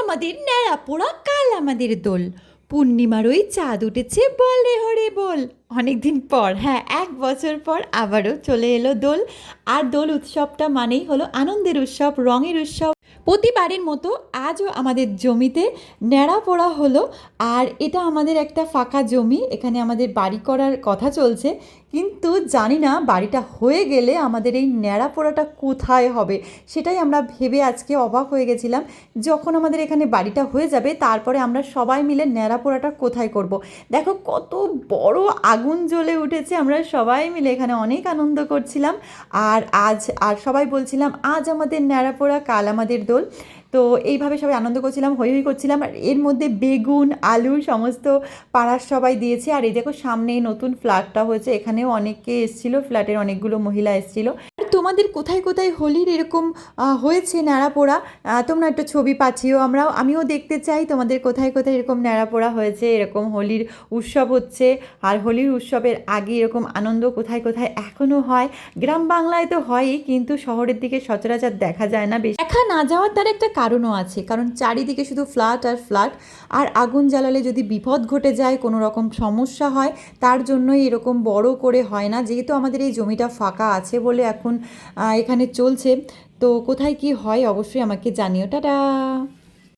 আমাদের ন্যাড়া পোড়া, কাল আমাদের দোল। পূর্ণিমার ওই চাঁদ উঠেছে, বলে হরে বল। অনেকদিন পর, হ্যাঁ 1 বছর পর আবারও চলে এলো দোল। আর দোল উৎসবটা মানেই হলো আনন্দের উৎসব, রঙের উৎসব। প্রতিবারের মতো আজও আমাদের জমিতে ন্যাড়া পোড়া হলো। আর এটা আমাদের একটা ফাঁকা জমি, এখানে আমাদের বাড়ি করার কথা চলছে, কিন্তু জানি না বাড়িটা হয়ে গেলে আমাদের এই ন্যাড়া পোড়াটা কোথায় হবে। সেটাই আমরা ভেবে আজকে অবাক হয়ে গেছিলাম। যখন আমাদের এখানে বাড়িটা হয়ে যাবে তারপরে আমরা সবাই মিলে ন্যাড়া পোড়াটা কোথায় করব। দেখো কত বড় আগুন জ্বলে উঠেছে, আমরা সবাই মিলে এখানে অনেক আনন্দ করছিলাম। আর সবাই বলছিলাম আজ আমাদের ন্যাড়া পোড়া, কাল আমাদের দোল। তো এইভাবে সবাই আনন্দ করছিলাম, হৈ হৈ করছিলাম। আর এর মধ্যে বেগুন আলু সমস্ত পাড়ার সবাই দিয়েছে। আর এই দেখো সামনেই নতুন ফ্ল্যাটটা হয়েছে, এখানেও অনেকে এসেছিলো, ফ্ল্যাটের অনেকগুলো মহিলা এসেছিলো। আর তোমাদের কোথায় কোথায় হোলির এরকম হয়েছে ন্যাড়াপোড়া, তোমরা একটু ছবি পাঠিও, আমিও দেখতে চাই তোমাদের কোথায় কোথায় এরকম ন্যাড়াপোড়া হয়েছে, এরকম হোলির উৎসব হচ্ছে। আর হোলির উৎসবের আগে এরকম আনন্দ কোথায় কোথায় এখনও হয়। গ্রাম বাংলায় তো হয়ই, কিন্তু শহরের দিকে সচরাচর দেখা যায় না বেশি। দেখা না যাওয়ার তার একটা কারণও আছে, কারণ চারিদিকে শুধু ফ্ল্যাট আর ফ্ল্যাট। আর আগুন জ্বালালে যদি বিপদ ঘটে যায়, কোনো রকম সমস্যা হয়, তার জন্যই এরকম বড় করে হয় না। যেহেতু আমাদের এই জমিটা ফাঁকা আছে বলে এখন এখানে চলছে। তো কোথায় কি হয় অবশ্যই আমাকে জানিও। টাটা।